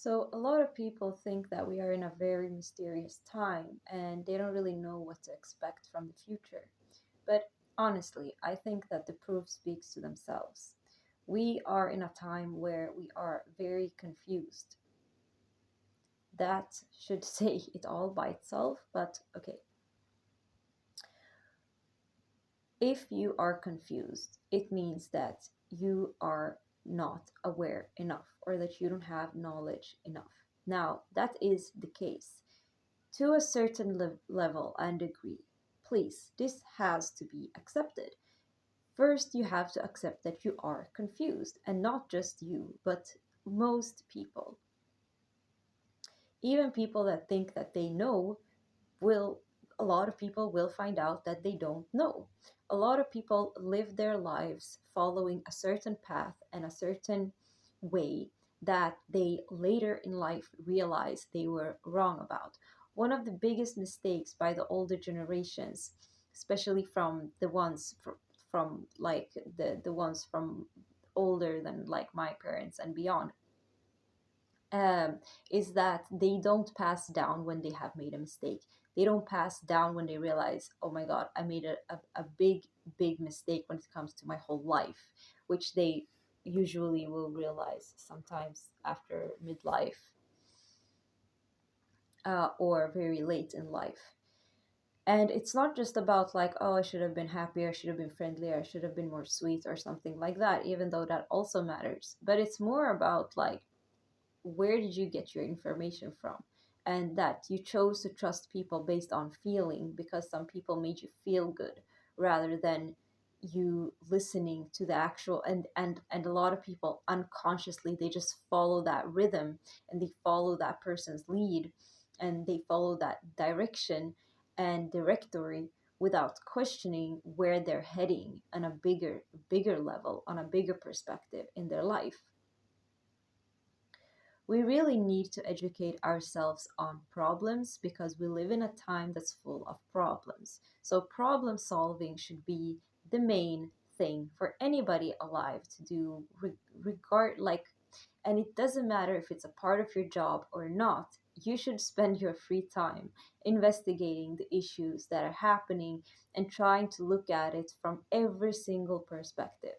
So, a lot of people think that we are in a very mysterious time and they don't really know what to expect from the future. But honestly, I think that the proof speaks to themselves. We are in a time where we are very confused. That should say it all by itself, but okay. If you are confused, it means that you are not aware enough or that you don't have knowledge enough. Now, that is the case to a certain level and degree. Please, this has to be accepted. First, you have to accept that you are confused, and not just you, but most people. Even people that think that they know will, a lot of people will find out that they don't know. A lot of people live their lives following a certain path and a certain way that they later in life realize they were wrong about. One of the biggest mistakes by the older generations, especially from the ones from like the ones from older than like my parents and beyond, um, is that they don't pass down when they have made a mistake. They don't pass down when they realize, oh my God, I made a big, big mistake when it comes to my whole life, which they usually will realize sometimes after midlife or very late in life. And it's not just about like, oh, I should have been happier, I should have been friendlier, I should have been more sweet or something like that, even though that also matters. But it's more about like, where did you get your information from? And that you chose to trust people based on feeling because some people made you feel good rather than you listening to the actual and a lot of people unconsciously they just follow that rhythm and they follow that person's lead and they follow that direction and directory without questioning where they're heading on a bigger level, on a bigger perspective in their life. We really need to educate ourselves on problems because we live in a time that's full of problems. So, problem solving should be the main thing for anybody alive to do, regard like, and it doesn't matter if it's a part of your job or not. You should spend your free time investigating the issues that are happening and trying to look at it from every single perspective.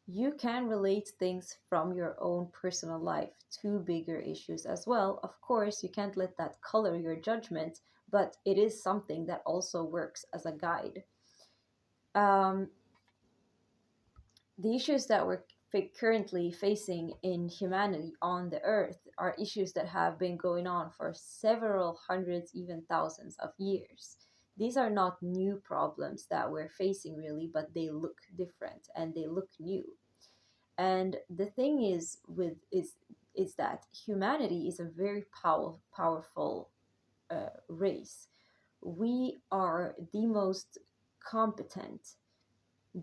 You can relate things from your own personal life to bigger issues as well. Of course, you can't let that color your judgment, but it is something that also works as a guide. Um, the issues that we're currently facing in humanity on the earth are issues that have been going on for several hundreds, even thousands of years. These are not new problems that we're facing really, but they look different and they look new. And the thing is with is that humanity is a very powerful race. We are the most competent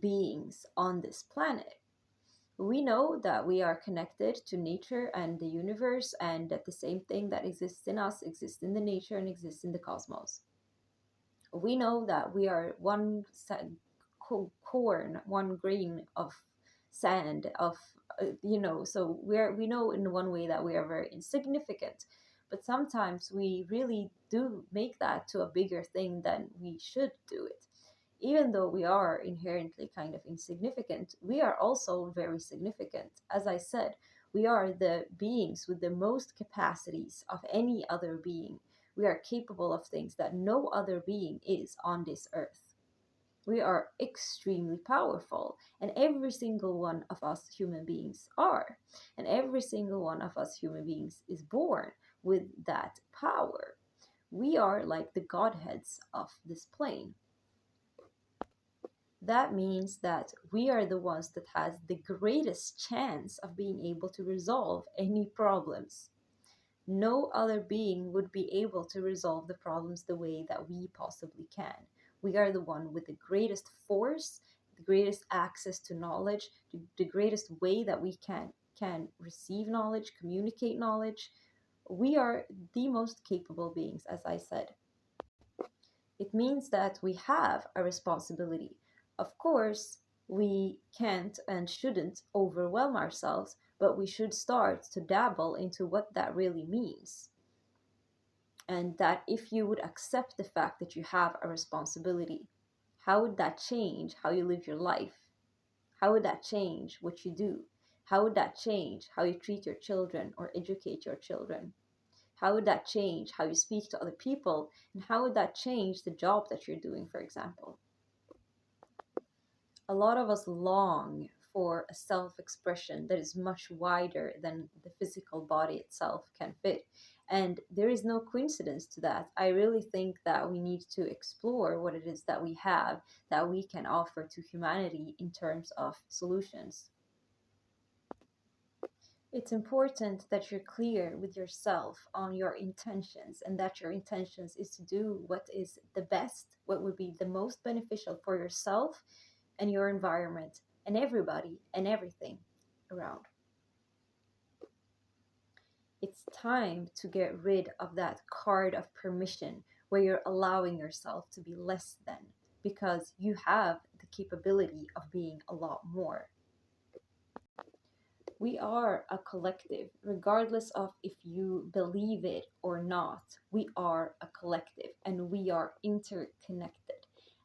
beings on this planet. We know that we are connected to nature and the universe, and that the same thing that exists in us exists in the nature and exists in the cosmos. We know that we are one corn, one grain of sand of so we know in one way that we are very insignificant, but sometimes we really do make that to a bigger thing than we should do it. Even though we are inherently kind of insignificant, we are also very significant. As I said, we are the beings with the most capacities of any other being. We are capable of things that no other being is on this earth. We are extremely powerful, and every single one of us human beings are. And every single one of us human beings is born with that power. We are like the godheads of this plane. That means that we are the ones that has the greatest chance of being able to resolve any problems. No other being would be able to resolve the problems the way that we possibly can. We are the one with the greatest force, the greatest access to knowledge, the greatest way that we can receive knowledge, communicate knowledge. We are the most capable beings, as I said. It means that we have a responsibility. Of course, We can't and shouldn't overwhelm ourselves, but we should start to dabble into what that really means. And that if you would accept the fact that you have a responsibility, how would that change how you live your life? How would that change what you do? How would that change how you treat your children or educate your children? How would that change how you speak to other people? And how would that change the job that you're doing, for example? A lot of us long for a self expression that is much wider than the physical body itself can fit. And there is no coincidence to that. I really think that we need to explore what it is that we have that we can offer to humanity in terms of solutions. It's important that you're clear with yourself on your intentions and that your intentions is to do what is the best, what would be the most beneficial for yourself and your environment and everybody and everything around. It's time to get rid of that card of permission where you're allowing yourself to be less than because you have the capability of being a lot more. We are a collective, regardless of if you believe it or not. We are a collective and we are interconnected.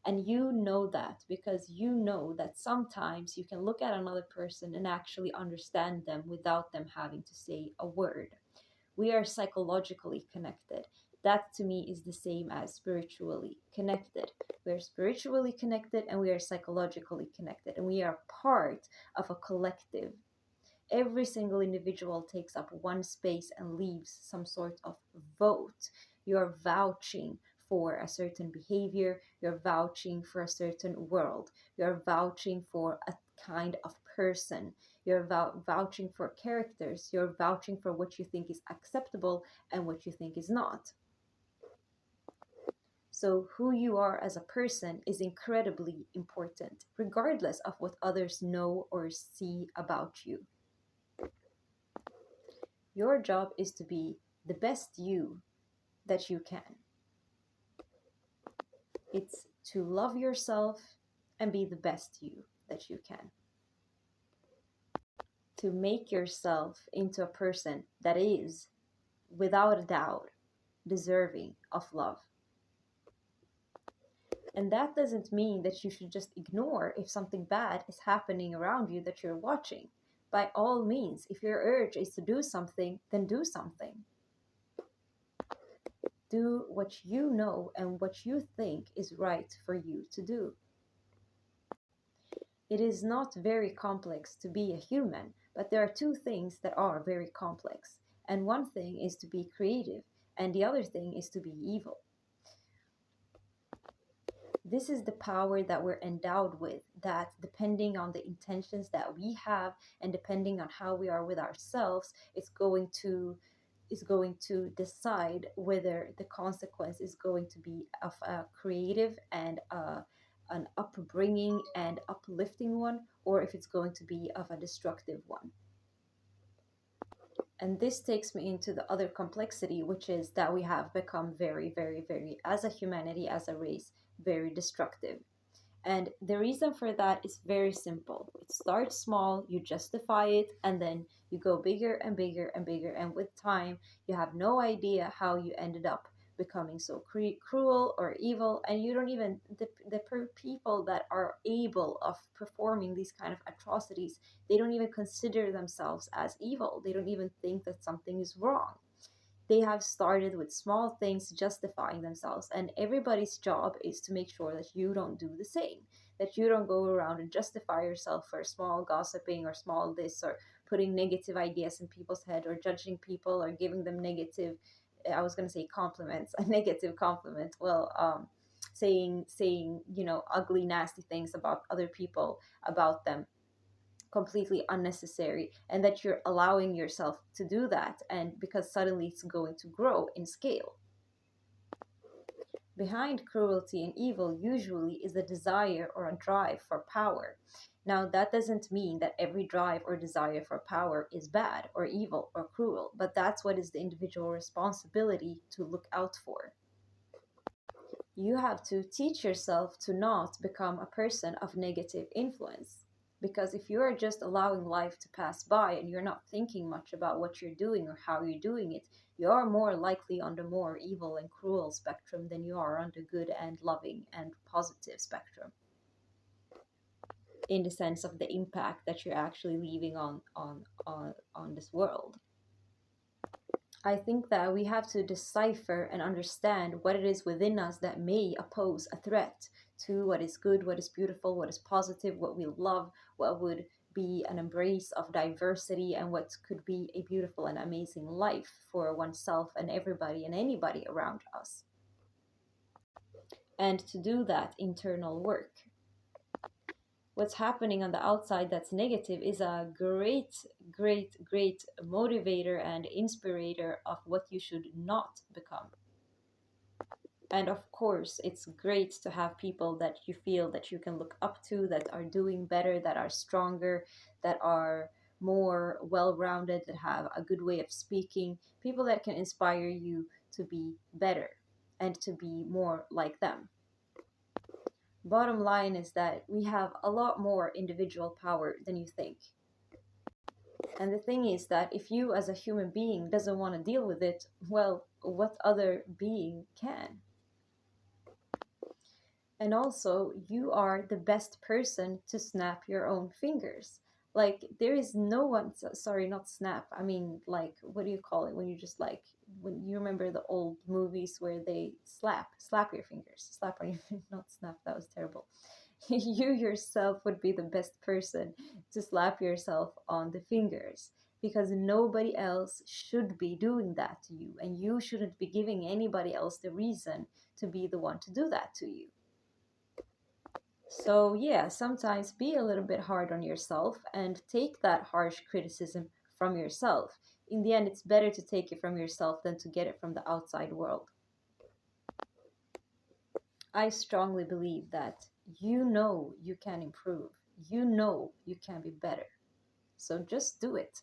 And you know that because you know that sometimes you can look at another person and actually understand them without them having to say a word. We are psychologically connected. That to me is the same as spiritually connected. We are spiritually connected and we are psychologically connected, and we are part of a collective. Every single individual takes up one space and leaves some sort of vote. You're vouching for a certain behavior, you're vouching for a certain world, you're vouching for a kind of person, you're vouching for characters, you're vouching for what you think is acceptable and what you think is not. So, who you are as a person is incredibly important, regardless of what others know or see about you. Your job is to be the best you that you can. It's to love yourself and be the best you that you can. To make yourself into a person that is, without a doubt, deserving of love. And that doesn't mean that you should just ignore if something bad is happening around you that you're watching. By all means, if your urge is to do something, then do something. Do what you know and what you think is right for you to do. It is not very complex to be a human, but there are two things that are very complex. And one thing is to be creative, and the other thing is to be evil. This is the power that we're endowed with, that depending on the intentions that we have and depending on how we are with ourselves, is going to decide whether the consequence is going to be of a creative and an upbringing and uplifting one, or if it's going to be of a destructive one. And this takes me into the other complexity, which is that we have become very, very, very, as a humanity, as a race, very destructive. And the reason for that is very simple. It starts small, you justify it, and then you go bigger and bigger and bigger. And with time, you have no idea how you ended up becoming so cruel or evil. And you don't even, the people that are able of performing these kind of atrocities, they don't even consider themselves as evil. They don't even think that something is wrong. They have started with small things justifying themselves, and everybody's job is to make sure that you don't do the same, that you don't go around and justify yourself for small gossiping or small this, or putting negative ideas in people's head, or judging people or giving them negative, I was going to say compliments, a negative compliment, saying ugly nasty things about other people, about them, completely unnecessary, and that you're allowing yourself to do that, and because suddenly it's going to grow in scale. Behind cruelty and evil usually is a desire or a drive for power. Now, that doesn't mean that every drive or desire for power is bad or evil or cruel, but that's what is the individual responsibility to look out for. You have to teach yourself to not become a person of negative influence. Because if you are just allowing life to pass by and you're not thinking much about what you're doing or how you're doing it, you are more likely on the more evil and cruel spectrum than you are on the good and loving and positive spectrum, in the sense of the impact that you're actually leaving on this world. I think that we have to decipher and understand what it is within us that may oppose a threat to what is good, what is beautiful, what is positive, what we love, what would be an embrace of diversity, and what could be a beautiful and amazing life for oneself and everybody and anybody around us. And to do that internal work, what's happening on the outside that's negative is a great motivator and inspirator of what you should not become. And of course, it's great to have people that you feel that you can look up to, that are doing better, that are stronger, that are more well-rounded, that have a good way of speaking, people that can inspire you to be better and to be more like them. Bottom line is that we have a lot more individual power than you think. And the thing is that if you as a human being doesn't want to deal with it, well, what other being can? And also, you are the best person to snap your own fingers. Like, there is no one, sorry, not snap. I mean, like, what do you call it when you just like, when you remember the old movies where they slap your fingers, slap on your not snap, that was terrible. You yourself would be the best person to slap yourself on the fingers, because nobody else should be doing that to you, and you shouldn't be giving anybody else the reason to be the one to do that to you. So, yeah, sometimes be a little bit hard on yourself and take that harsh criticism from yourself. In the end, it's better to take it from yourself than to get it from the outside world. I strongly believe that you know you can improve, you know you can be better. So just do it.